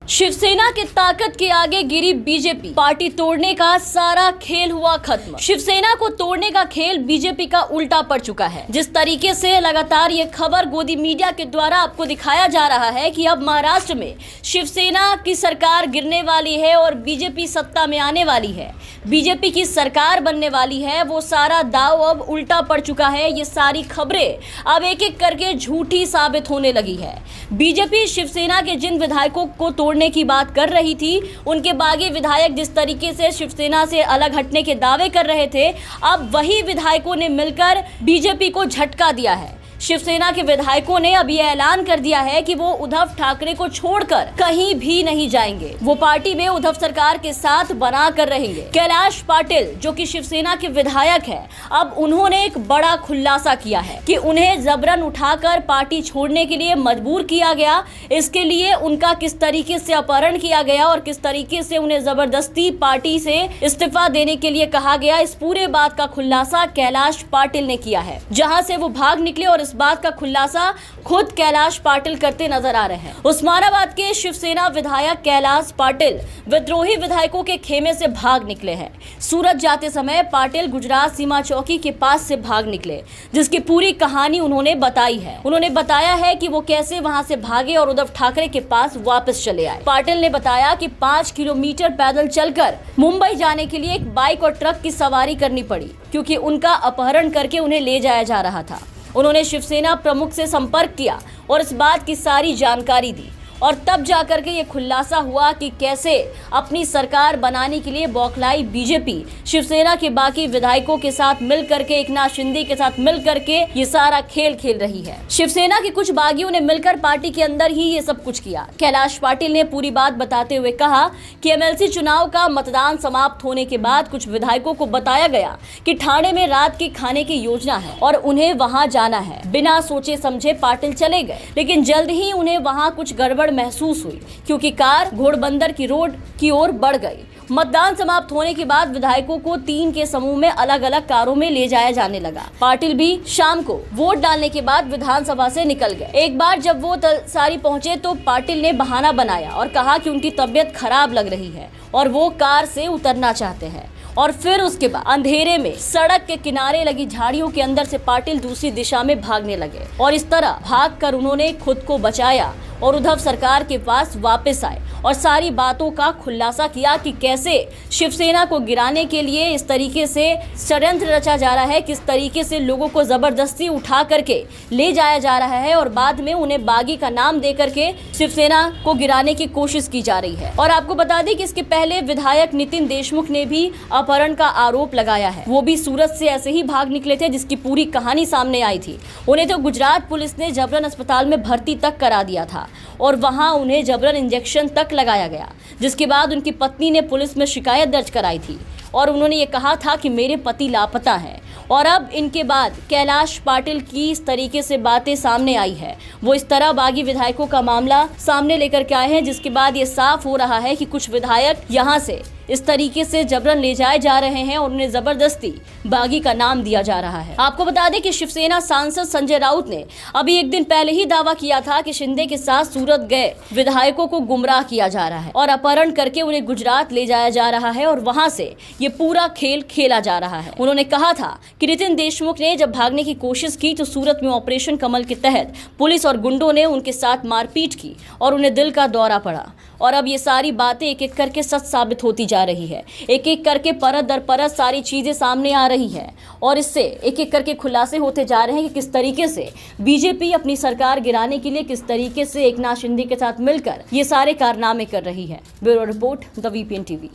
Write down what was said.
शिवसेना की ताकत के आगे गिरी बीजेपी, पार्टी तोड़ने का सारा खेल हुआ खत्म। शिवसेना को तोड़ने का खेल बीजेपी का उल्टा पड़ चुका है। जिस तरीके से लगातार ये खबर गोदी मीडिया के द्वारा आपको दिखाया जा रहा है कि अब महाराष्ट्र में शिवसेना की सरकार गिरने वाली है और बीजेपी सत्ता में आने वाली है, बीजेपी की सरकार बनने वाली है, वो सारा दाव अब उल्टा पड़ चुका है। ये सारी खबरें अब एक एक करके झूठी साबित होने लगी है। बीजेपी शिवसेना के जिन विधायकों को तोड़ने की बात कर रही थी, उनके बागी विधायक जिस तरीके से शिवसेना से अलग हटने के दावे कर रहे थे, अब वही विधायकों ने मिलकर बीजेपी को झटका दिया है। शिवसेना के विधायकों ने अब यह ऐलान कर दिया है कि वो उद्धव ठाकरे को छोड़कर कहीं भी नहीं जाएंगे, वो पार्टी में उद्धव सरकार के साथ बना कर रहेंगे। कैलाश पाटिल जो कि शिवसेना के विधायक है, अब उन्होंने एक बड़ा खुलासा किया है कि उन्हें जबरन उठाकर पार्टी छोड़ने के लिए मजबूर किया गया। इसके लिए उनका किस तरीके से अपहरण किया गया और किस तरीके से उन्हें जबरदस्ती पार्टी से इस्तीफा देने के लिए कहा गया, इस पूरे बात का खुलासा कैलाश पाटिल ने किया है। जहां से वो भाग निकले और इस बात का खुलासा खुद कैलाश पाटिल करते नजर आ रहे हैं। उस्मानाबाद के शिवसेना विधायक कैलाश पाटिल विद्रोही विधायकों के खेमे से भाग निकले हैं। सूरत जाते समय पाटिल गुजरात सीमा चौकी के पास से भाग निकले, जिसकी पूरी कहानी उन्होंने बताई है। उन्होंने बताया है कि वो कैसे वहां से भागे और उद्धव ठाकरे के पास वापस चले आए। पाटिल ने बताया कि 5 किलोमीटर पैदल चलकर मुंबई जाने के लिए एक बाइक और ट्रक की सवारी करनी पड़ी, क्योंकि उनका अपहरण करके उन्हें ले जाया जा रहा था। उन्होंने शिवसेना प्रमुख से संपर्क किया और इस बात की सारी जानकारी दी, और तब जाकर के ये खुलासा हुआ कि कैसे अपनी सरकार बनाने के लिए बौखलाई बीजेपी शिवसेना के बाकी विधायकों के साथ मिलकर के, एकनाथ शिंदे के साथ मिलकर के ये सारा खेल खेल रही है। शिवसेना के कुछ बागियों ने मिलकर पार्टी के अंदर ही ये सब कुछ किया। कैलाश पाटिल ने पूरी बात बताते हुए कहा कि एमएलसी चुनाव का मतदान समाप्त होने के बाद कुछ विधायकों को बताया गया कि ठाणे में रात के खाने की योजना है और उन्हें वहां जाना है। बिना सोचे समझे पाटिल चले गए, लेकिन जल्द ही उन्हें वहां कुछ गड़बड़ महसूस हुई, क्योंकि कार घोड़बंदर की रोड की ओर बढ़ गई। मतदान समाप्त होने के बाद विधायकों को 3 के समूह में अलग अलग कारों में ले जाया जाने लगा। पाटिल भी शाम को वोट डालने के बाद विधानसभा से निकल गए। एक बार जब वो तलसारी पहुंचे तो पाटिल ने बहाना बनाया और कहा कि उनकी तबीयत खराब लग रही है और वो कार से उतरना चाहते हैं। और फिर उसके बाद अंधेरे में सड़क के किनारे लगी झाड़ियों के अंदर से पाटिल दूसरी दिशा में भागने लगे और इस तरह भागकर उन्होंने खुद को बचाया और उद्धव सरकार के पास वापस आए और सारी बातों का खुलासा किया कि कैसे शिवसेना को गिराने के लिए इस तरीके से षड्यंत्र रचा जा रहा है, किस तरीके से लोगों को जबरदस्ती उठा करके ले जाया जा रहा है और बाद में उन्हें बागी का नाम दे करके शिवसेना को गिराने की कोशिश की जा रही है। और आपको बता दें कि इसके पहले विधायक नितिन देशमुख ने भी अपहरण का आरोप लगाया है। वो भी सूरत से ऐसे ही भाग निकले थे, जिसकी पूरी कहानी सामने आई थी। उन्हें तो गुजरात पुलिस ने जबरन अस्पताल में भर्ती तक करा दिया था और वहां उन्हें जबरन इंजेक्शन तक लगाया गया, जिसके बाद उनकी पत्नी ने पुलिस में शिकायत दर्ज कराई थी और उन्होंने ये कहा था कि मेरे पति लापता हैं। और अब इनके बाद कैलाश पाटिल की इस तरीके से बातें सामने आई है। वो इस तरह बागी विधायकों का मामला सामने लेकर के आए हैं, जिसके बाद ये साफ हो रहा है कि कुछ विधायक यहाँ से इस तरीके से जबरन ले जाए जा रहे हैं और उन्हें जबरदस्ती बागी का नाम दिया जा रहा है। आपको बता दें कि शिवसेना सांसद संजय राउत ने अभी एक दिन पहले ही दावा किया था कि शिंदे के साथ सूरत गए विधायकों को गुमराह किया जा रहा है और अपहरण करके उन्हें गुजरात ले जाया जा रहा है और वहां से ये पूरा खेल खेला जा रहा है। उन्होंने कहा था कि नितिन देशमुख ने जब भागने की कोशिश की तो सूरत में ऑपरेशन कमल के तहत पुलिस और गुंडों ने उनके साथ मारपीट की और उन्हें दिल का दौरा पड़ा। और अब ये सारी बातें एक एक करके सच साबित होती जा रही है, एक एक करके परत दर परत सारी चीजें सामने आ रही है और इससे एक एक करके खुलासे होते जा रहे हैं कि किस तरीके से बीजेपी अपनी सरकार गिराने के लिए किस तरीके से एकनाथ शिंदे के साथ मिलकर ये सारे कारनामे कर रही है। Bureau report, the VPN TV.